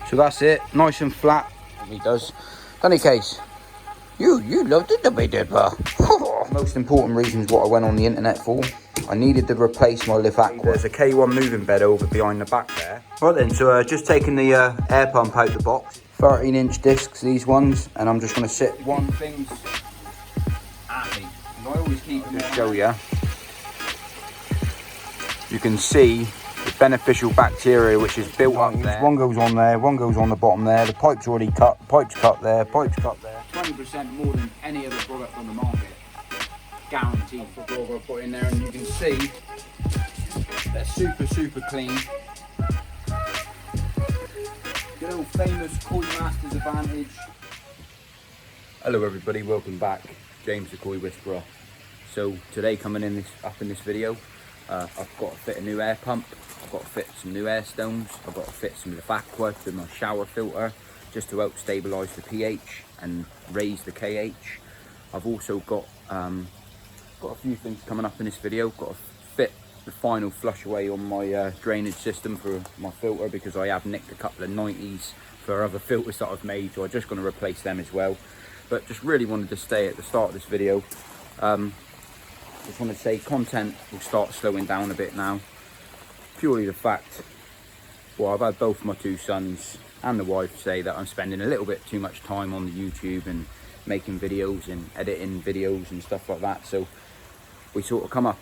So that's it, nice and flat. He does. Danny Case, you loved it the way did, but most important reasons what I went on the internet for. I needed to replace my Lif-Aqua. There's a K1 moving bed over behind the back there. Right then, so just taking the air pump out the box. 13-inch discs, these ones, and I'm just going to sit one thing's at me. And I always keep them. Just show you. You can see the beneficial bacteria which is built up there. One goes on there, one goes on the bottom there. The pipe's already cut, pipe's cut there, pipe's cut there. 20% more than any other product on the market. Guaranteed for what I put in there, and you can see they're super clean. Good old famous Koi Masters advantage. Hello everybody, welcome back. James the Koi Whisperer. So today coming in up in this video, I've got to fit a new air pump. I've got to fit some new air stones. I've got to fit some Lif-Aqua to my shower filter just to help stabilise the pH and raise the KH. I've also got a few things coming up in this video. Got to fit the final flush away on my drainage system for my filter, because I have nicked a couple of 90s for other filters that I've made, so I'm just going to replace them as well. But just really wanted to stay at the start of this video. Just want to say content will start slowing down a bit now. Purely the fact, well, I've had both my two sons and the wife say that I'm spending a little bit too much time on the YouTube and making videos and editing videos and stuff like that. So we sort of come up,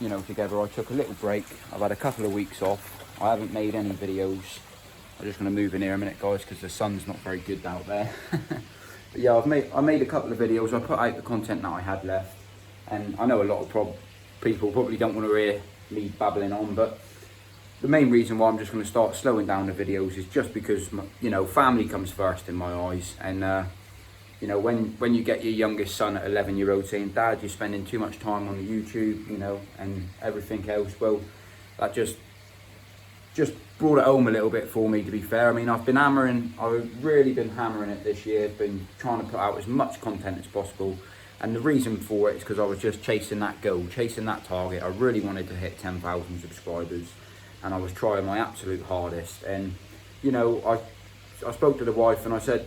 you know, together. I took a little break. I've had a couple of weeks off. I haven't made any videos. I'm just going to move in here a minute, guys, because the sun's not very good out there. But yeah, I made a couple of videos. I put out the content that I had left, and I know a lot of people probably don't want to hear me babbling on, but the main reason why I'm just going to start slowing down the videos is just because, you know, family comes first in my eyes. And you know, when you get your youngest son at 11-year-old saying, "Dad, you're spending too much time on the YouTube," you know, and everything else, well, that just brought it home a little bit for me, to be fair. I mean, I've really been hammering it this year, been trying to put out as much content as possible. And the reason for it is because I was just chasing that goal, chasing that target. I really wanted to hit 10,000 subscribers, and I was trying my absolute hardest. And, you know, I spoke to the wife, and I said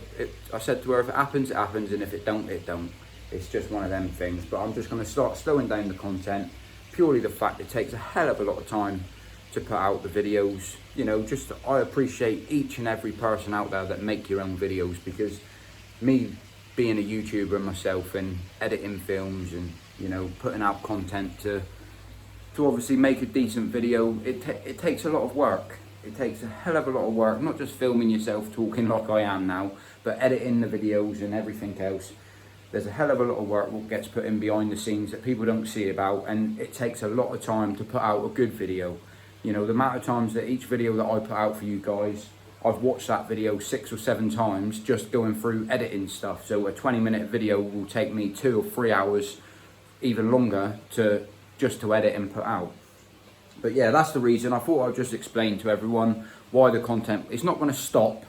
to her, if it happens, it happens, and if it don't, it don't. It's just one of them things. But I'm just going to start slowing down the content, purely the fact it takes a hell of a lot of time to put out the videos. You know, just I appreciate each and every person out there that make your own videos, because me being a YouTuber myself and editing films and, you know, putting out content to obviously make a decent video, it takes a lot of work. It takes a hell of a lot of work, not just filming yourself talking like I am now, but editing the videos and everything else. There's a hell of a lot of work what gets put in behind the scenes that people don't see about, and it takes a lot of time to put out a good video. You know, the amount of times that each video that I put out for you guys, I've watched that video 6 or 7 times just going through editing stuff. So a 20-minute video will take me 2 or 3 hours, even longer, just to edit and put out. But yeah, that's the reason. I thought I'd just explain to everyone why the content, it's not going to stop.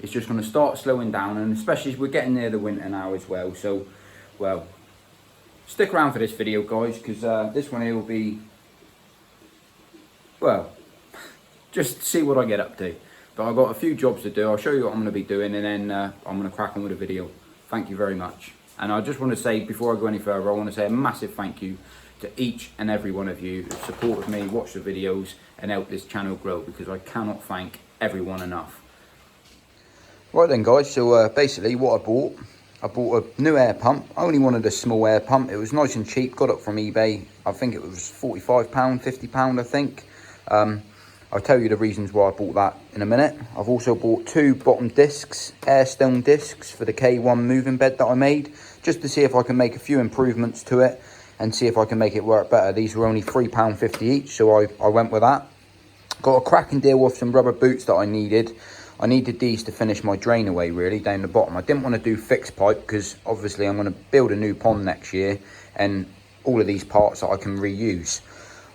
It's just going to start slowing down, and especially as we're getting near the winter now as well. So, well, stick around for this video, guys, because this one here will be, well, just see what I get up to. But I've got a few jobs to do. I'll show you what I'm going to be doing, and then I'm going to crack on with the video. Thank you very much. And I just want to say, before I go any further, I want to say a massive thank you to each and every one of you who supported me, watched the videos, and helped this channel grow, because I cannot thank everyone enough. Right then, guys, so basically what I bought a new air pump. I only wanted a small air pump. It was nice and cheap, got it from eBay. I think it was £45, £50, I think. I'll tell you the reasons why I bought that in a minute. I've also bought 2 bottom discs, air stone discs, for the K1 moving bed that I made, just to see if I can make a few improvements to it and see if I can make it work better. These were only £3.50 each, so I went with that. Got a cracking deal with some rubber boots that I needed. I needed these to finish my drain away, really, down the bottom. I didn't want to do fixed pipe, because obviously I'm going to build a new pond next year, and all of these parts that I can reuse.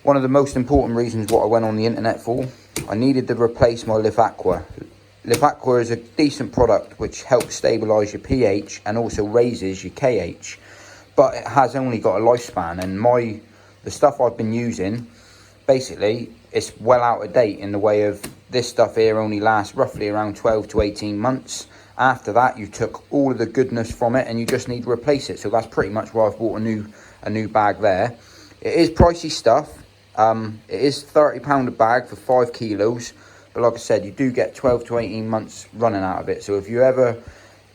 One of the most important reasons what I went on the internet for, I needed to replace my Lif-Aqua. Lif-Aqua is a decent product which helps stabilise your pH and also raises your KH, but it has only got a lifespan, and the stuff I've been using, basically, it's well out of date in the way of this stuff here only lasts roughly around 12 to 18 months. After that, you took all of the goodness from it and you just need to replace it. So that's pretty much why I've bought a new bag there. It is pricey stuff. It is £30 a bag for 5 kilos. But like I said, you do get 12 to 18 months running out of it. So if you're ever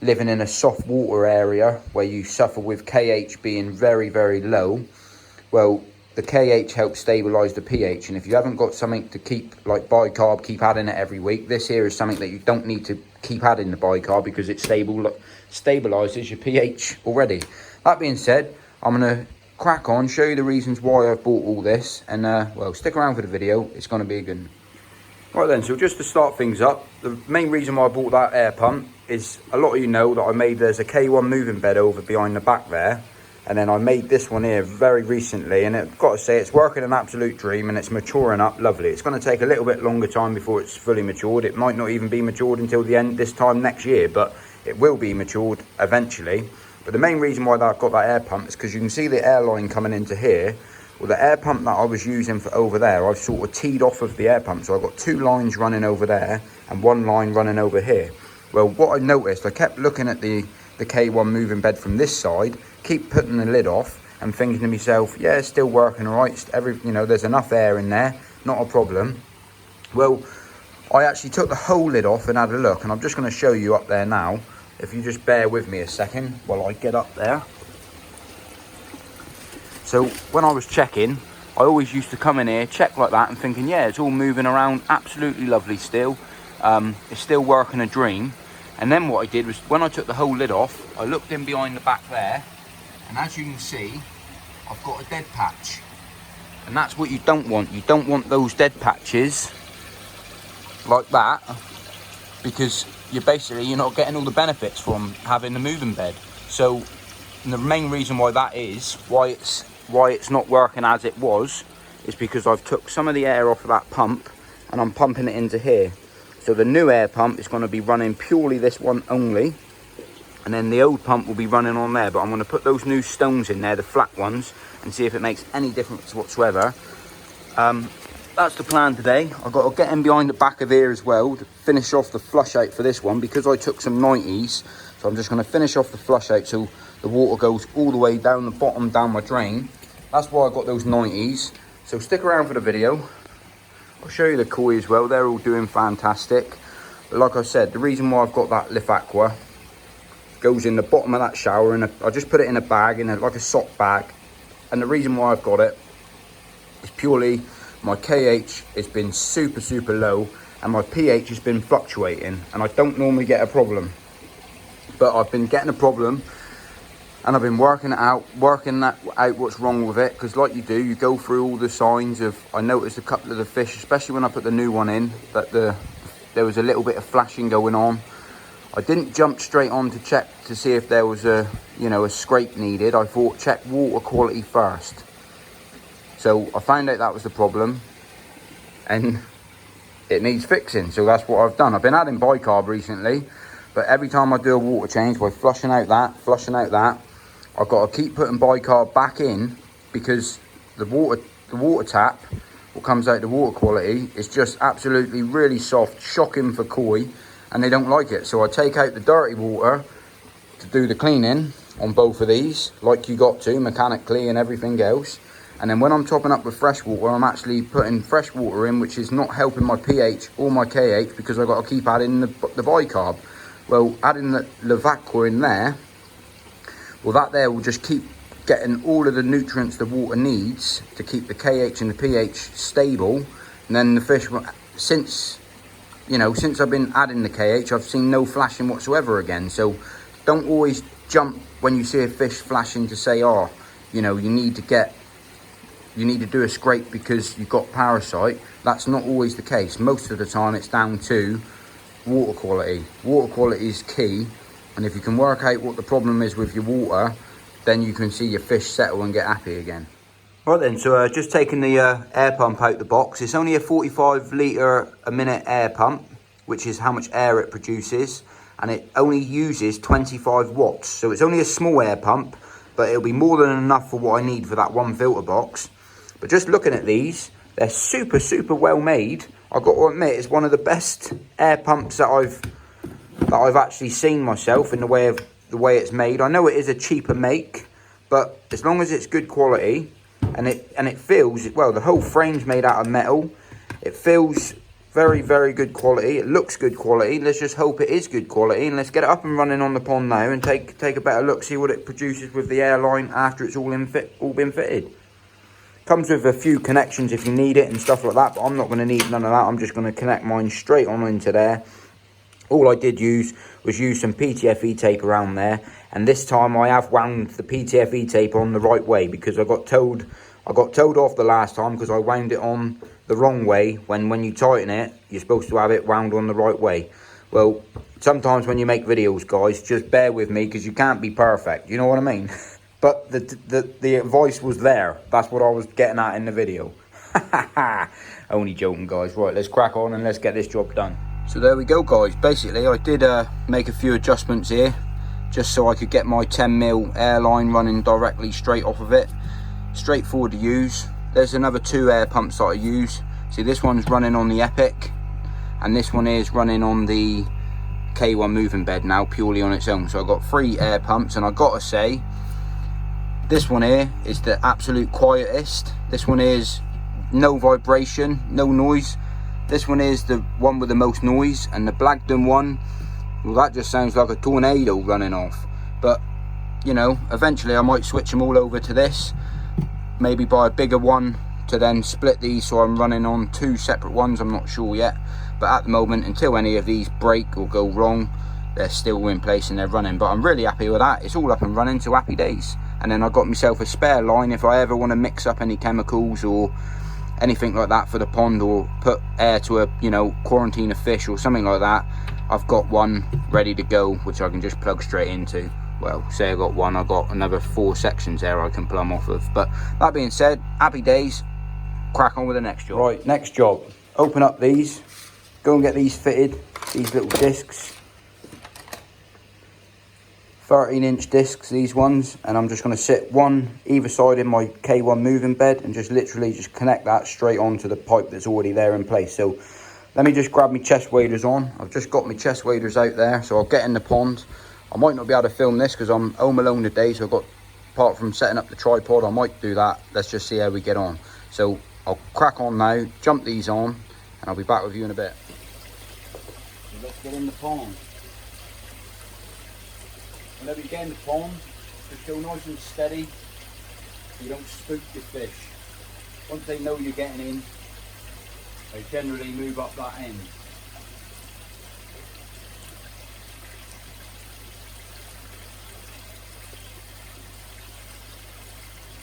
living in a soft water area where you suffer with KH being very, very low, well, the KH helps stabilise the pH. And if you haven't got something to keep, like bicarb, keep adding it every week, this here is something that you don't need to keep adding the bicarb because it stabilises your pH already. That being said, I'm going to crack on, show you the reasons why I've bought all this. And, well, stick around for the video. It's going to be a good one. Right then, so just to start things up, the main reason why I bought that air pump is a lot of you know that there's a K1 moving bed over behind the back there. And then I made this one here very recently, and I've got to say it's working an absolute dream and it's maturing up lovely. It's going to take a little bit longer time before it's fully matured. It might not even be matured until the end this time next year, but it will be matured eventually. But the main reason why I've got that air pump is because you can see the air line coming into here. Well, the air pump that I was using for over there, I've sort of teed off of the air pump. So I've got 2 lines running over there and 1 line running over here. Well, what I noticed, I kept looking at the K1 moving bed from this side, keep putting the lid off and thinking to myself, yeah, it's still working all right. You know, there's enough air in there, not a problem. Well, I actually took the whole lid off and had a look, and I'm just going to show you up there now. If you just bear with me a second while I get up there. So when I was checking, I always used to come in here, check like that and thinking, yeah, it's all moving around absolutely lovely still. It's still working a dream. And then what I did was, when I took the whole lid off, I looked in behind the back there, and as you can see, I've got a dead patch. And that's what you don't want. You don't want those dead patches like that, because you're not getting all the benefits from having the moving bed. So the main reason why that is, why it's not working as it was, is because I've took some of the air off of that pump and I'm pumping it into here. So the new air pump is going to be running purely this one only, and then the old pump will be running on there. But I'm going to put those new stones in there, the flat ones, and see if it makes any difference whatsoever. That's the plan today. I've got to get in behind the back of here as well to finish off the flush out for this one, because I took some 90s. So I'm just going to finish off the flush out so the water goes all the way down the bottom, down my drain. That's why I got those 90s. So stick around for the video. I'll show you the koi as well. They're all doing fantastic. But like I said, the reason why I've got that Lif-Aqua goes in the bottom of that shower, and I just put it in a bag, like a sock bag. And the reason why I've got it is purely my KH has been super, super low, and my pH has been fluctuating, and I don't normally get a problem. But I've been getting a problem, and I've been working out what's wrong with it, because like you do, you go through all the signs of, I noticed a couple of the fish, especially when I put the new one in, that there was a little bit of flashing going on. I didn't jump straight on to check to see if there was a scrape needed. I thought check water quality first. So I found out that was the problem, and it needs fixing. So that's what I've done. I've been adding bicarb recently, but every time I do a water change, by flushing out that, I've got to keep putting bicarb back in, because the water tap, what comes out the water quality, is just absolutely really soft, shocking for koi, and they don't like it. So I take out the dirty water to do the cleaning on both of these, like you got to, mechanically and everything else. And then when I'm topping up with fresh water, I'm actually putting fresh water in, which is not helping my pH or my KH, because I've got to keep adding the bicarb. Well, adding the Lif-Aqua in there, well, that there will just keep getting all of the nutrients the water needs to keep the KH and the pH stable. And then the fish, since I've been adding the KH, I've seen no flashing whatsoever again. So don't always jump when you see a fish flashing to say, oh, you need to do a scrape because you've got parasite. That's not always the case. Most of the time it's down to water quality. Water quality is key, and if you can work out what the problem is with your water, then you can see your fish settle and get happy again. Right then, so just taking the air pump out the box. It's only a 45 litre a minute air pump, which is how much air it produces, and it only uses 25 watts. So it's only a small air pump, but it'll be more than enough for what I need for that one filter box. But just looking at these, they're super, super well made. I've got to admit, it's one of the best air pumps that I've actually seen myself in the way it's made. I know it is a cheaper make, but as long as it's good quality and it feels, well, the whole frame's made out of metal. It feels very, very good quality. It looks good quality. Let's just hope it is good quality, and let's get it up and running on the pond now and take a better look, see what it produces with the airline after it's all been fitted. Comes with a few connections if you need it and stuff like that, but I'm not going to need none of that. I'm just going to connect mine straight on into there. All I did was use some PTFE tape around there, and this time I have wound the PTFE tape on the right way, because I got told off the last time because I wound it on the wrong way. When you tighten it, you're supposed to have it wound on the right way. Well, sometimes when you make videos, guys, just bear with me, because you can't be perfect, you know what I mean? But the advice was there. That's what I was getting at in the video. Only joking, guys. Right, let's crack on and let's get this job done. So there we go, guys. Basically, I did make a few adjustments here, just so I could get my 10mm airline running directly straight off of it. Straightforward to use. There's another 2 air pumps that I use. See, this one's running on the Epic, and this one is running on the K1 moving bed now, purely on its own. So I've got 3 air pumps, and I've got to say, this one here is the absolute quietest. This one is no vibration, no noise. This one is the one with the most noise, and the Blagdon one, well, that just sounds like a tornado running off. But, you know, eventually I might switch them all over to this, maybe buy a bigger one to then split these, so I'm running on 2 separate ones. I'm not sure yet, but at the moment, until any of these break or go wrong, they're still in place and they're running. But I'm really happy with that. It's all up and running, so happy days. And then I got myself a spare line if I ever want to mix up any chemicals or anything like that for the pond, or put air to a, you know, quarantine a fish or something like that. I've got one ready to go, which I can just plug straight into. Well, say I got one, I got another 4 sections there I can plumb off of. But that being said, happy days. Crack on with the next job. Right, next job. Open up these, go and get these fitted, these little discs. 13-inch discs, these ones, and I'm just going to sit one either side in my K1 moving bed and just literally just connect that straight onto the pipe that's already there in place. So let me just grab my chest waders on. I've just got my chest waders out there, so I'll get in the pond. I might not be able to film this because I'm home alone today, so I've got, apart from setting up the tripod, I might do that. Let's just see how we get on. So I'll crack on now, jump these on, and I'll be back with you in a bit. So let's get in the pond. Whenever you get in the pond, just go nice and steady, so you don't spook your fish. Once they know you're getting in, they generally move up that end.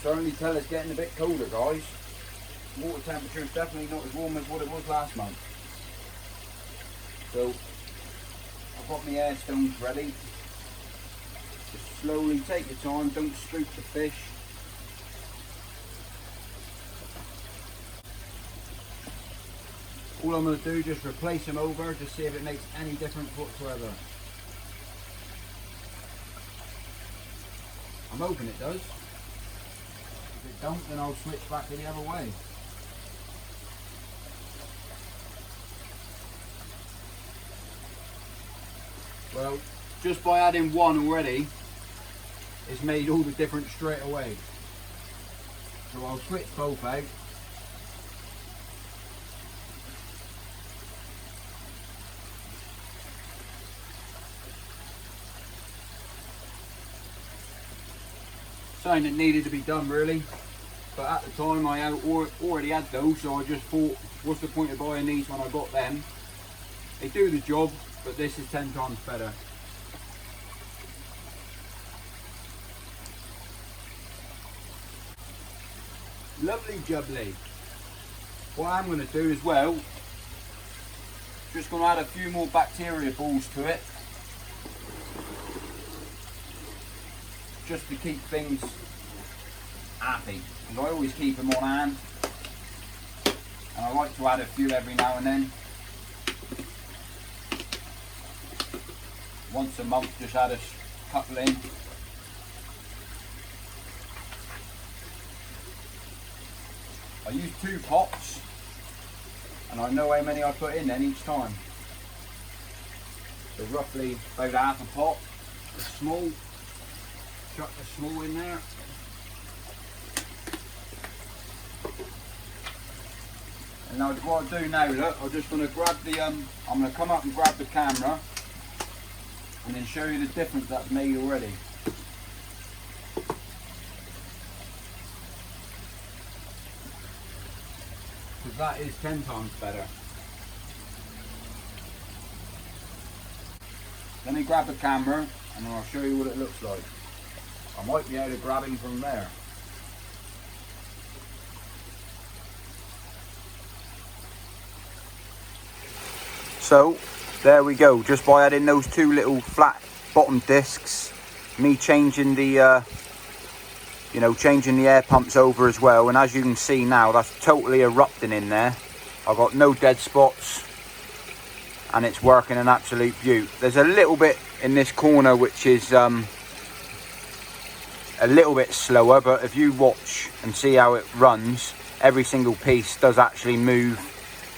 Certainly tell it's getting a bit colder, guys. Water temperature is definitely not as warm as what it was last month. So I've got my air stones ready. Just slowly take your time, don't spook the fish. All I'm going to do is just replace them over to see if it makes any difference whatsoever. I'm hoping it does. If it don't, then I'll switch back to the other way. Well, just by adding one already, it's made all the difference straight away. So I'll switch both out. Something that needed to be done really, but at the time I already had those, so I just thought, what's the point of buying these when I got them? They do the job, but this is 10 times better. Lovely jubbly. What I'm going to do as well, just going to add a few more bacteria balls to it, just to keep things happy. And I always keep them on hand, and I like to add a few every now and then. Once a month, just add a couple in. I use 2 pots, and and I know how many I put in then each time. So roughly about half a pot. The small, chuck the small in there. And now what I'll do now, look, I'm just going to grab the, I'm going to come up and grab the camera and then show you the difference that's made already. Because that is 10 times better. Let me grab the camera and then I'll show you what it looks like. I might be able to grab him from there. So there we go, just by adding those two little flat bottom discs, me changing the changing the air pumps over as well, and as you can see now, that's totally erupting in there. I've got no dead spots and it's working an absolute beaut. There's a little bit in this corner which is a little bit slower, but if you watch and see how it runs, every single piece does actually move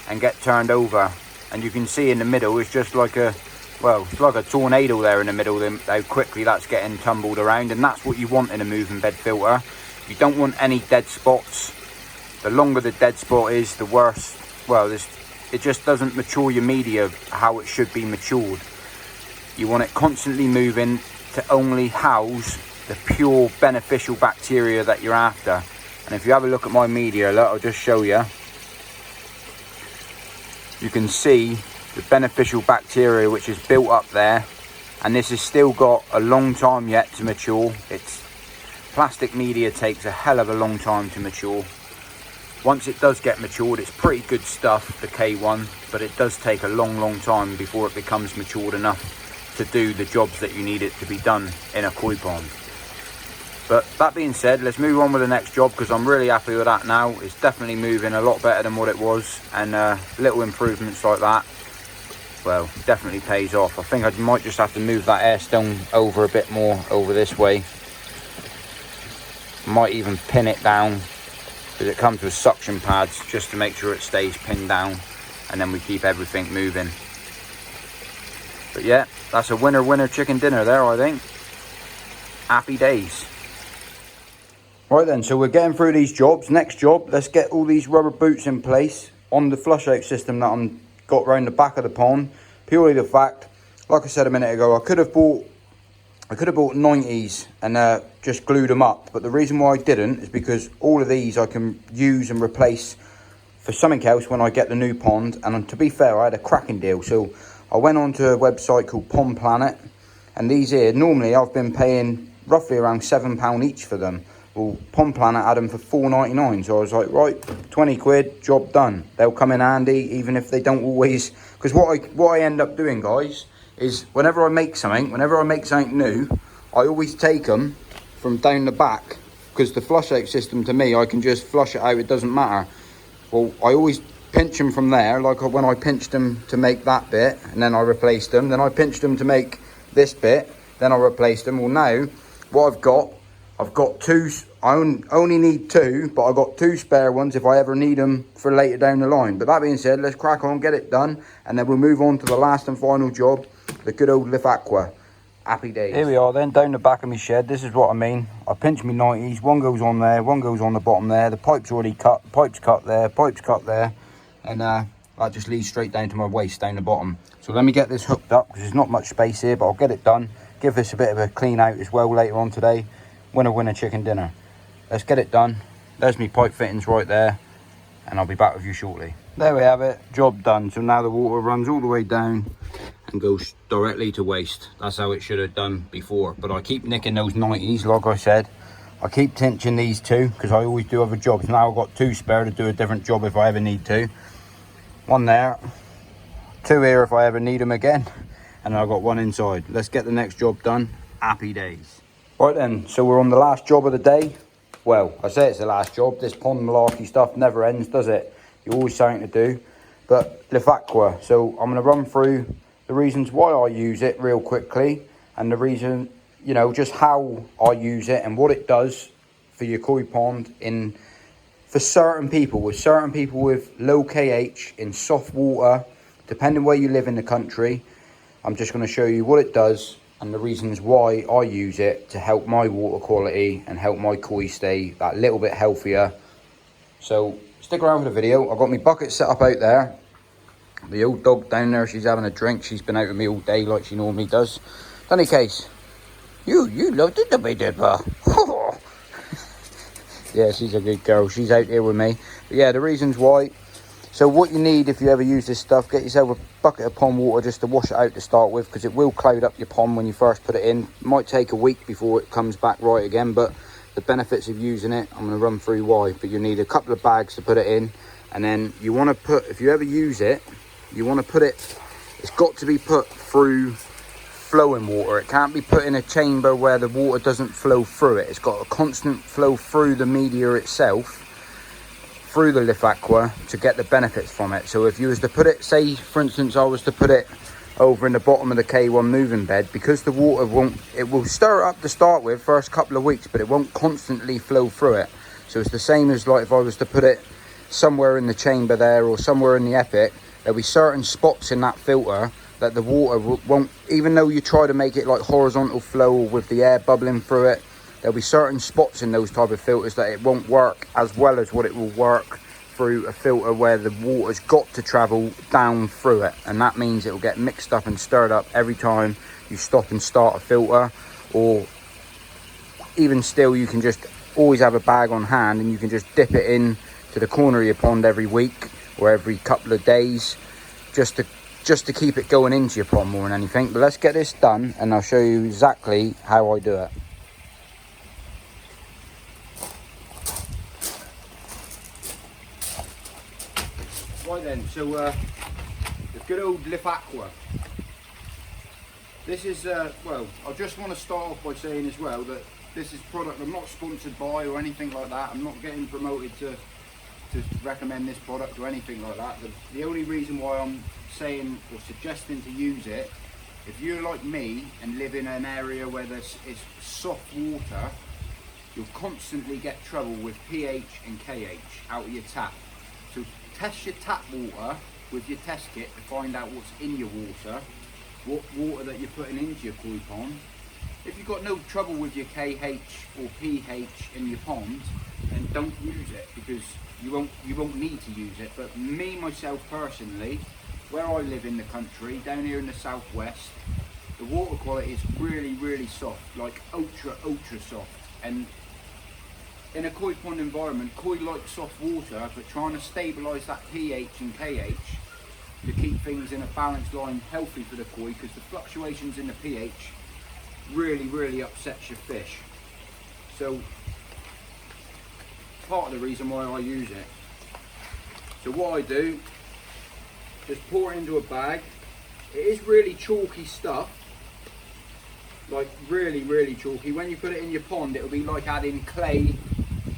and get turned over. And you can see in the middle, it's just like a, well, it's like a tornado there in the middle, how quickly that's getting tumbled around. And that's what you want in a moving bed filter. You don't want any dead spots. The longer the dead spot is, the worse. Well, it just doesn't mature your media how it should be matured. You want it constantly moving to only house the pure beneficial bacteria that you're after. And if you have a look at my media, look, I'll just show you. You can see the beneficial bacteria which is built up there, and this has still got a long time yet to mature. It's plastic media takes a hell of a long time to mature. Once it does get matured, it's pretty good stuff, the K1, but it does take a long time before it becomes matured enough to do the jobs that you need it to be done in a koi pond. But that being said, let's move on with the next job, because I'm really happy with that now. It's definitely moving a lot better than what it was, and little improvements like that, well, definitely pays off. I think I might just have to move that air stone over a bit more over this way. Might even pin it down, because it comes with suction pads, just to make sure it stays pinned down, and then we keep everything moving. But yeah, that's a winner chicken dinner there, I think. Happy days. Right then, so we're getting through these jobs. Next job, let's get all these rubber boots in place on the flush out system that I'm got around the back of the pond. Purely the fact, like I said a minute ago, I could have bought 90s and just glued them up, but the reason why I didn't is because all of these I can use and replace for something else when I get the new pond. And to be fair, I had a cracking deal, so I went onto a website called Pond Planet, and these here, normally I've been paying roughly around £7 each for them. Well, Pond Planet had them for £4.99, so I was like, right, 20 quid, job done. They'll come in handy, even if they don't always, because what I end up doing, guys, is whenever I make something new, I always take them from down the back, because the flush out system, to me, I can just flush it out, it doesn't matter. Well, I always pinch them from there, like when I pinched them to make that bit, and then I replaced them, then I pinched them to make this bit, then I replaced them. Well, now, what I've got two. I only need two, but I've got two spare ones if I ever need them for later down the line. But that being said, let's crack on, get it done, and then we'll move on to the last and final job, the good old Lif-Aqua. Happy days. Here we are then, down the back of my shed. This is what I mean. I pinch my 90s, one goes on there, one goes on the bottom there. The pipe's already cut, the pipe's cut there, pipe's cut there, and that just leads straight down to my waist, down the bottom. So let me get this hooked up, because there's not much space here, but I'll get it done. Give this a bit of a clean out as well later on today. Winner chicken dinner. Let's get it done. There's my pipe fittings right there, and I'll be back with you shortly. There we have it, job done. So now the water runs all the way down and goes directly to waste. That's how it should have done before, but I keep nicking those 90s, like I said. I keep tinching these two, because I always do other jobs. Now I've got two spare to do a different job if I ever need to. One there, two here if I ever need them again, and I've got one inside. Let's get the next job done. Happy days. Right then, so we're on the last job of the day. Well, I say it's the last job. This pond malarkey stuff never ends, does it? You always something to do. But Lif-Aqua. So I'm going to run through the reasons why I use it real quickly, and the reason, just how I use it and what it does for your koi pond in for certain people, with low KH in soft water, depending where you live in the country. I'm just going to show you what it does and the reasons why I use it to help my water quality and help my koi stay that little bit healthier. So stick around for the video. I've got my bucket set up out there. The old dog down there, she's having a drink. She's been out with me all day like she normally does. Danny Case, you loved it, the bit. Yeah, she's a good girl. She's out here with me. But yeah, the reasons why. So what you need if you ever use this stuff, get yourself a bucket of pond water just to wash it out to start with, because it will cloud up your pond when you first put it in. It might take a week before it comes back right again, but the benefits of using it, I'm going to run through why. But you need a couple of bags to put it in, and then you want to put, if you ever use it, you want to put it, it's got to be put through flowing water. It can't be put in a chamber where the water doesn't flow through it. It's got a constant flow through the media itself, through the Lif-Aqua, to get the benefits from it. So if you was to put it, say for instance I was to put it over in the bottom of the K1 moving bed, because the water won't, it will stir it up to start with first couple of weeks, but it won't constantly flow through it. So it's the same as like if I was to put it somewhere in the chamber there or somewhere in the Epic, there'll be certain spots in that filter that the water won't, even though you try to make it like horizontal flow with the air bubbling through it, there'll be certain spots in those type of filters that it won't work as well as what it will work through a filter where the water's got to travel down through it. And that means it will get mixed up and stirred up every time you stop and start a filter. Or even still, you can just always have a bag on hand and you can just dip it in to the corner of your pond every week or every couple of days, just to keep it going into your pond more than anything. But let's get this done and I'll show you exactly how I do it. Right then, so the good old Lif-Aqua. This is, well, I just want to start off by saying as well that this is product I'm not sponsored by or anything like that. I'm not getting promoted to recommend this product or anything like that. The only reason why I'm saying or suggesting to use it, if you're like me and live in an area where it's soft water, you'll constantly get trouble with pH and KH out of your tap. So test your tap water with your test kit to find out what's in your water, what water that you're putting into your koi pond. If you've got no trouble with your KH or pH in your pond, then don't use it, because you won't need to use it. But me, myself personally, where I live in the country, down here in the southwest, the water quality is really, really soft, like ultra soft. And in a koi pond environment, koi like soft water, but trying to stabilise that pH and KH to keep things in a balanced line, healthy for the koi, because the fluctuations in the pH really upsets your fish. So part of the reason why I use it. So what I do, just pour it into a bag. It is really chalky stuff, like really chalky. When you put it in your pond, it'll be like adding clay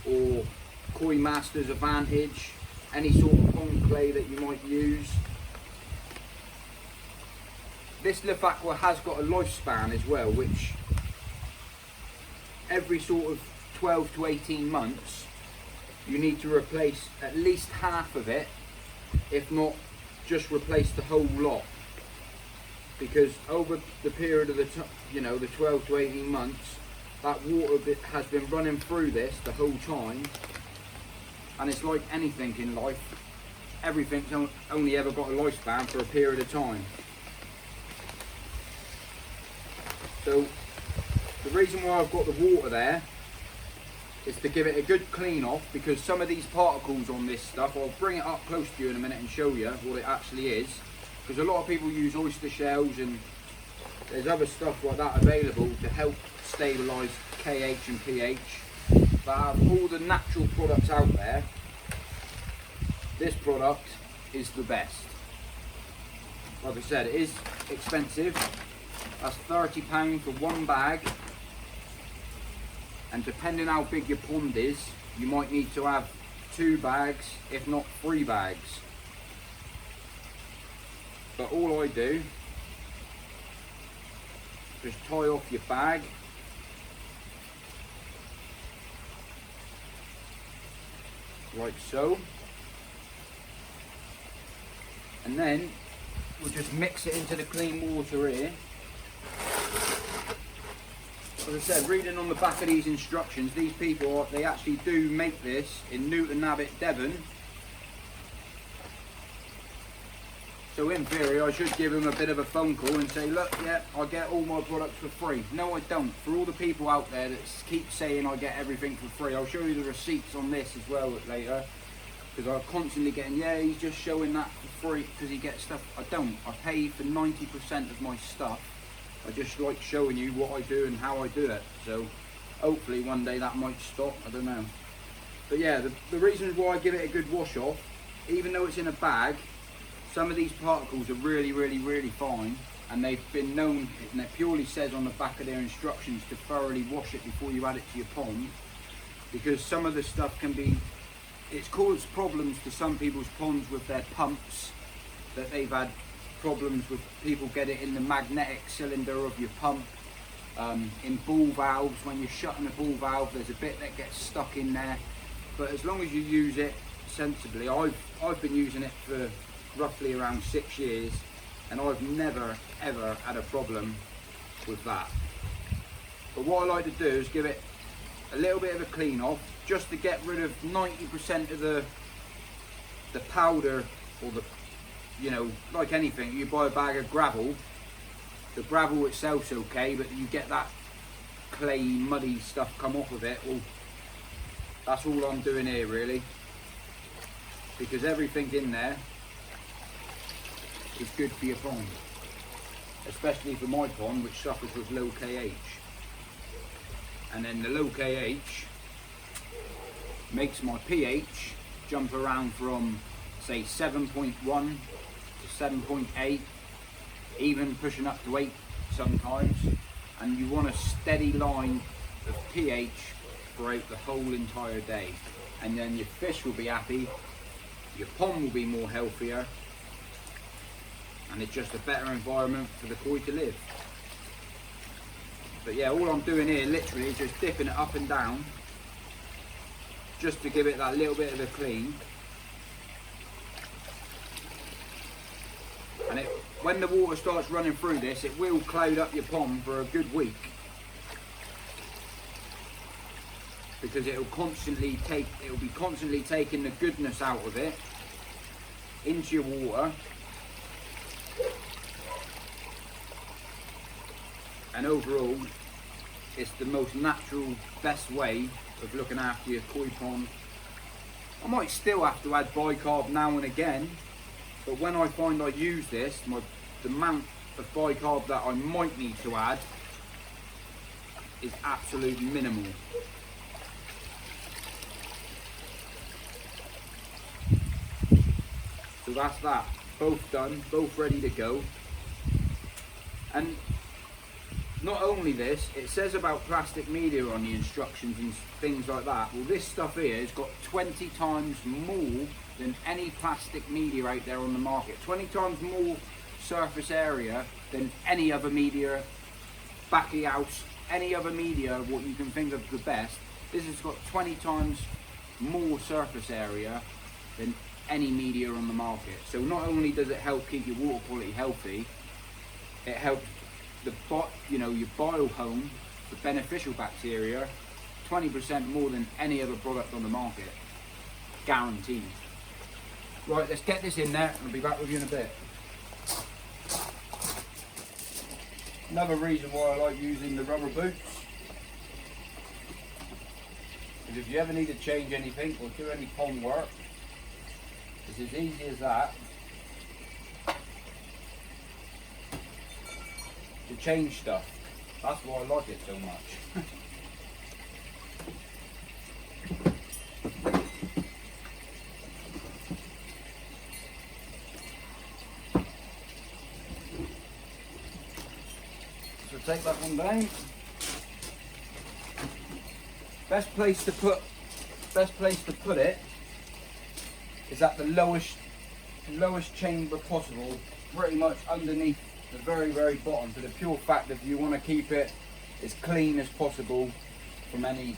or Koi Masters Advantage, any sort of pond clay that you might use. This Lif-Aqua has got a lifespan as well, which every sort of 12 to 18 months you need to replace at least half of it, if not just replace the whole lot, because over the period of the the 12 to 18 months, that water has been running through this the whole time. And it's like anything in life, everything's only ever got a lifespan for a period of time. So the reason why I've got the water there is to give it a good clean off, because some of these particles on this stuff, I'll bring it up close to you in a minute and show you what it actually is, because a lot of people use oyster shells and there's other stuff like that available to help stabilise KH and pH. But out of all the natural products out there, this product is the best. Like I said, it is expensive. That's £30 for one bag, and depending how big your pond is, you might need to have 2 bags, if not 3 bags. But all I do, just tie off your bag, like so. And then we'll just mix it into the clean water here. As I said, reading on the back of these instructions, these people, they actually do make this in Newton Abbot, Devon. So in theory, I should give them a bit of a phone call and say, look, yeah, I get all my products for free. No, I don't. For all the people out there that keep saying I get everything for free, I'll show you the receipts on this as well later. Because I'm constantly getting, yeah, he's just showing that for free because he gets stuff. I don't. I pay for 90% of my stuff. I just like showing you what I do and how I do it. So hopefully one day that might stop. I don't know. But yeah, the reasons why I give it a good wash off, even though it's in a bag, some of these particles are really, really, really fine, and they've been known, and it purely says on the back of their instructions to thoroughly wash it before you add it to your pond, because some of the stuff can be, it's caused problems to some people's ponds with their pumps, that they've had problems with people get it in the magnetic cylinder of your pump, in ball valves. When you're shutting a ball valve, there's a bit that gets stuck in there. But as long as you use it sensibly, I've been using it for roughly around 6 years, and I've never ever had a problem with that. But what I like to do is give it a little bit of a clean off, just to get rid of 90% of the powder, or the, you know, like anything, you buy a bag of gravel, the gravel itself's okay, but you get that clay, muddy stuff come off of it. Well, that's all I'm doing here really, because everything in there is good for your pond, especially for my pond, which suffers with low KH. And then the low KH makes my pH jump around from, say, 7.1 to 7.8, even pushing up to 8 sometimes. And you want a steady line of pH throughout the whole entire day, and then your fish will be happy, your pond will be more healthier, and it's just a better environment for the koi to live. But yeah, all I'm doing here literally is just dipping it up and down, just to give it that little bit of a clean. And when the water starts running through this, it will cloud up your pond for a good week, because it'll be constantly taking the goodness out of it into your water. And overall, it's the most natural, best way of looking after your koi pond. I might still have to add bicarb now and again, but when I find I use this, the amount of bicarb that I might need to add is absolutely minimal. So that's that, both done, both ready to go. And not only this, it says about plastic media on the instructions and things like that. Well, this stuff here has got 20 times more than any plastic media out there on the market. 20 times more surface area than any other media, back of the house, any other media, what you can think of the best. This has got 20 times more surface area than any media on the market. So not only does it help keep your water quality healthy, it helps your biohome, the beneficial bacteria, 20% more than any other product on the market, guaranteed. Right, let's get this in there and I'll be back with you in a bit. Another reason why I like using the rubber boots is if you ever need to change anything or do any pond work, it's as easy as that to change stuff. That's why I like it so much. So take that one down. Best place to put it is at the lowest chamber possible, pretty much underneath the very, very bottom, for the pure fact that you want to keep it as clean as possible from any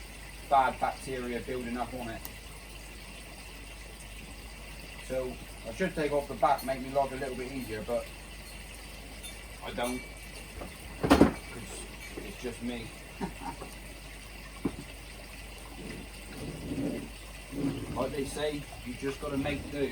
bad bacteria building up on it. So I should take off the back, make me log a little bit easier, but I don't, because it's just me. Like they say, you just got to make do.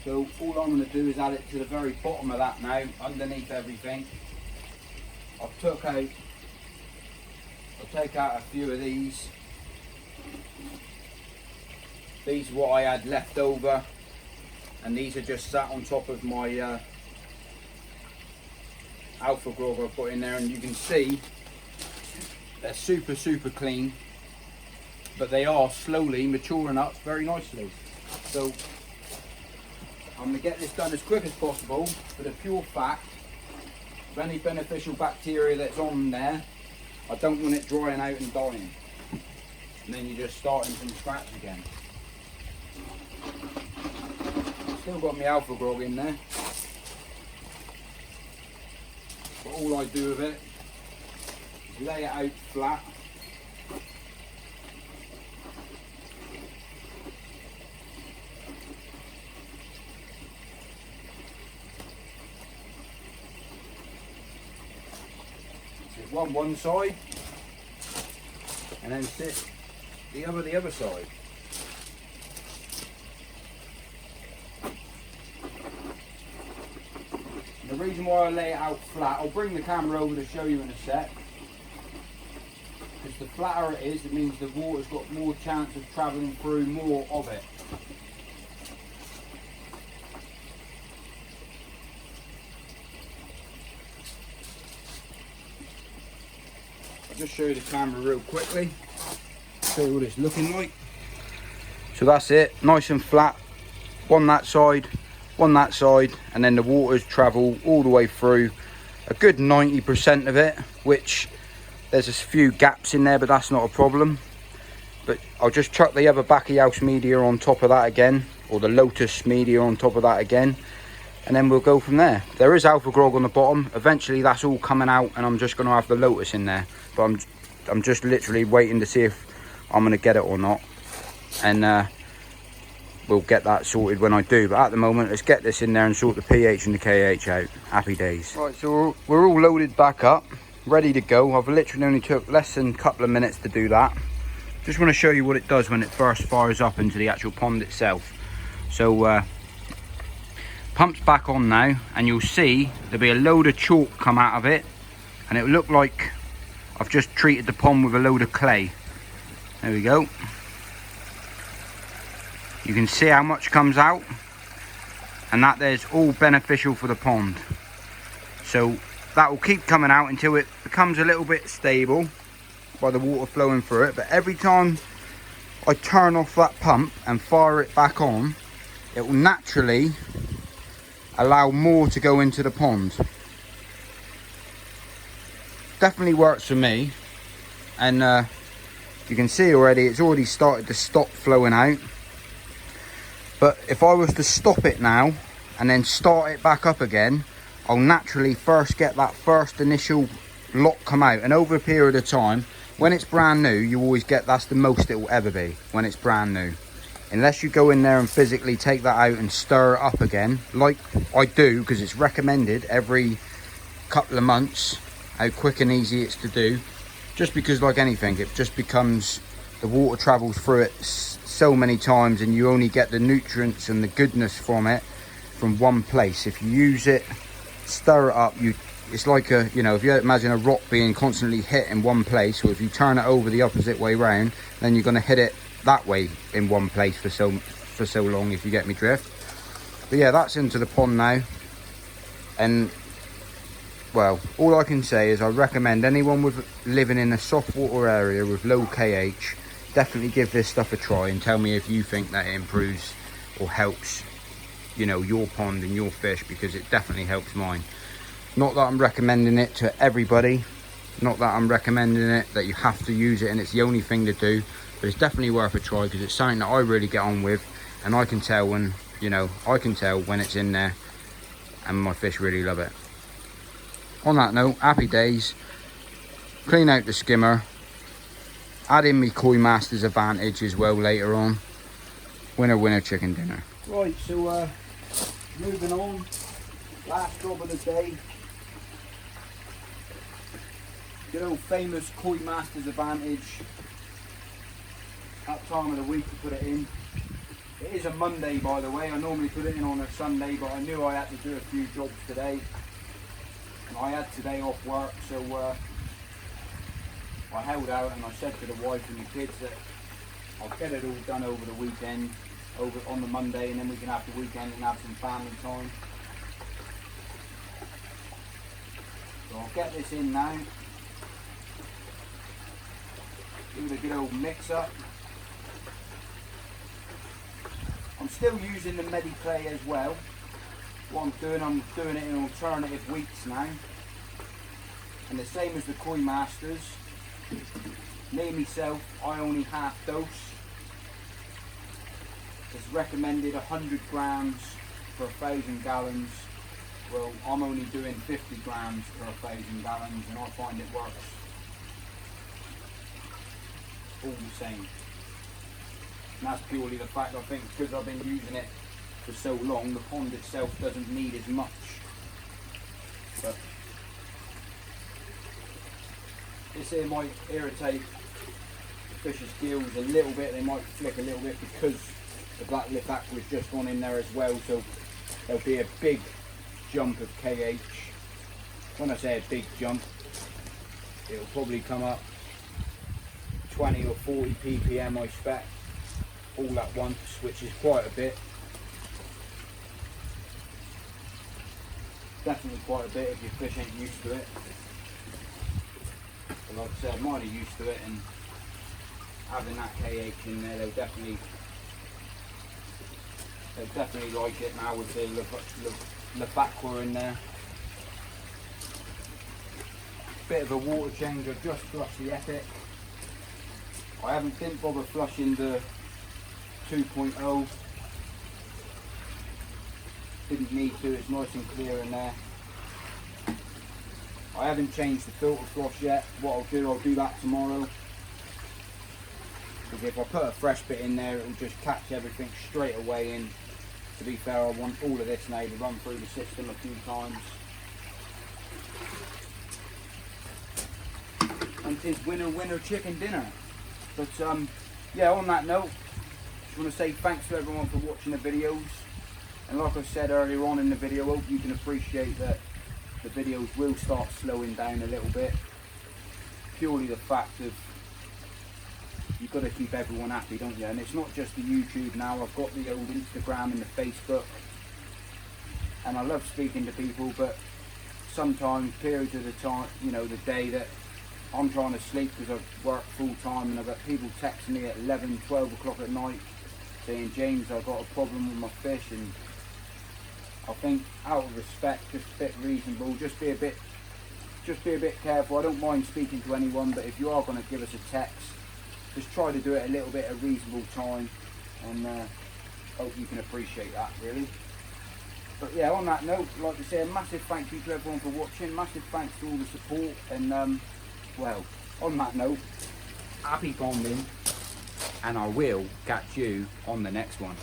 So all I'm going to do is add it to the very bottom of that now, underneath everything. I'll take out a few of these. These are what I had left over, and these are just sat on top of my alpha grog I've got in there, and you can see they're super clean, but they are slowly maturing up very nicely. So I'm going to get this done as quick as possible for the pure fact of any beneficial bacteria that's on there. I don't want it drying out and dying, and then you're just starting from scratch again. Still got my alpha grog in there, but all I do with it is lay it out flat. One side, and then sit the other side. And the reason why I lay it out flat, I'll bring the camera over to show you in a sec, because the flatter it is, it means the water's got more chance of travelling through more of it. I'll just show you the camera real quickly, show you what it's looking like. So that's it, nice and flat, one that side, and then the waters travel all the way through, a good 90% of it, which there's a few gaps in there, but that's not a problem. But I'll just chuck the other backy house media on top of that again, or the lotus media on top of that again, and then we'll go from there. There is alpha grog on the bottom. Eventually that's all coming out, and I'm just going to have the lotus in there, but I'm just literally waiting to see if I'm going to get it or not, and we'll get that sorted when I do. But at the moment, let's get this in there and sort the pH and the KH out. Happy days. Right, so we're all loaded back up, ready to go. I've literally only took less than a couple of minutes to do that. Just want to show you what it does when it first fires up into the actual pond itself. So pumps back on now, and you'll see there'll be a load of chalk come out of it, and it'll look like I've just treated the pond with a load of clay. There we go. You can see how much comes out, and that there's all beneficial for the pond. So that will keep coming out until it becomes a little bit stable by the water flowing through it. But every time I turn off that pump and fire it back on, it will naturally allow more to go into the pond. Definitely works for me, and you can see already it's already started to stop flowing out. But if I was to stop it now and then start it back up again, I'll naturally first get that first initial lot come out, and over a period of time, when it's brand new, you always get, that's the most it will ever be when it's brand new, unless you go in there and physically take that out and stir it up again, like I do, because it's recommended every couple of months, how quick and easy it's to do. Just because, like anything, it just becomes, the water travels through it so many times, and you only get the nutrients and the goodness from it from one place. If you use it, stir it up, it's like a, you know, if you imagine a rock being constantly hit in one place, or if you turn it over the opposite way round, then you're going to hit it that way in one place for so long, if you get me drift. But yeah, that's into the pond now, and well, all I can say is I recommend anyone with living in a soft water area with low KH, definitely give this stuff a try and tell me if you think that it improves or helps, you know, your pond and your fish, because it definitely helps mine. Not that I'm recommending it to everybody, not that I'm recommending it that you have to use it and it's the only thing to do, but it's definitely worth a try, because it's something that I really get on with, and I can tell when, you know, I can tell when it's in there, and my fish really love it. On that note, happy days. clean out the skimmer, add in me Koi Masters Advantage as well later on. Winner, winner, chicken dinner. Right, so moving on, last job of the day. Good old famous Koi Masters Advantage. That time of the week to put it in. It is a Monday, by the way. I normally put it in on a Sunday, but I knew I had to do a few jobs today. And I had today off work, so I held out and I said to the wife and the kids that I'll get it all done over the weekend, over on the Monday, and then we can have the weekend and have some family time. So I'll get this in now. Give it a good old mix up. I'm still using the Medi-Clay as well. What I'm doing it in alternative weeks now. And the same as the Koi Masters. Me myself, I only half dose. It's recommended 100 grams per 1,000 gallons. Well, I'm only doing 50 grams per 1,000 gallons, and I find it works all the same. And that's purely the fact, I think, because I've been using it for so long, the pond itself doesn't need as much. But this here might irritate the fish's gills a little bit. They might flick a little bit because the black Lif-Aqua has just gone in there as well, so there'll be a big jump of KH. When I say a big jump, it'll probably come up 20 or 40 ppm, I expect, all at once, which is quite a bit. Definitely quite a bit if your fish ain't used to it. But like I said, mine are used to it, and having that KH in there, they'll definitely like it now with the Lif-Aqua in there. Bit of a water change. I just flushed the Epic. I didn't bother flushing the 2.0. Didn't need to, it's nice and clear in there. I haven't changed the filter floss yet. What I'll do that tomorrow. Because if I put a fresh bit in there, it'll just catch everything straight away in. To be fair, I want all of this now to run through the system a few times. And 'tis winner, winner, chicken dinner. But yeah, on that note, just want to say thanks to everyone for watching the videos. And like I said earlier on in the video, I hope you can appreciate that the videos will start slowing down a little bit. Purely the fact of you've got to keep everyone happy, don't you? And it's not just the YouTube now. I've got the old Instagram and the Facebook. And I love speaking to people, but sometimes periods of the time, you know, the day that I'm trying to sleep because I've worked full time, and I've got people texting me at 11, 12 o'clock at night saying, James, I've got a problem with my fish. And I think out of respect, just a bit reasonable, just be a bit careful. I don't mind speaking to anyone, but if you are going to give us a text, just try to do it a little bit at a reasonable time, and hope you can appreciate that, really. But yeah, on that note, I'd like to say a massive thank you to everyone for watching, massive thanks for all the support, and well, on that note, happy bonding, and I will catch you on the next one.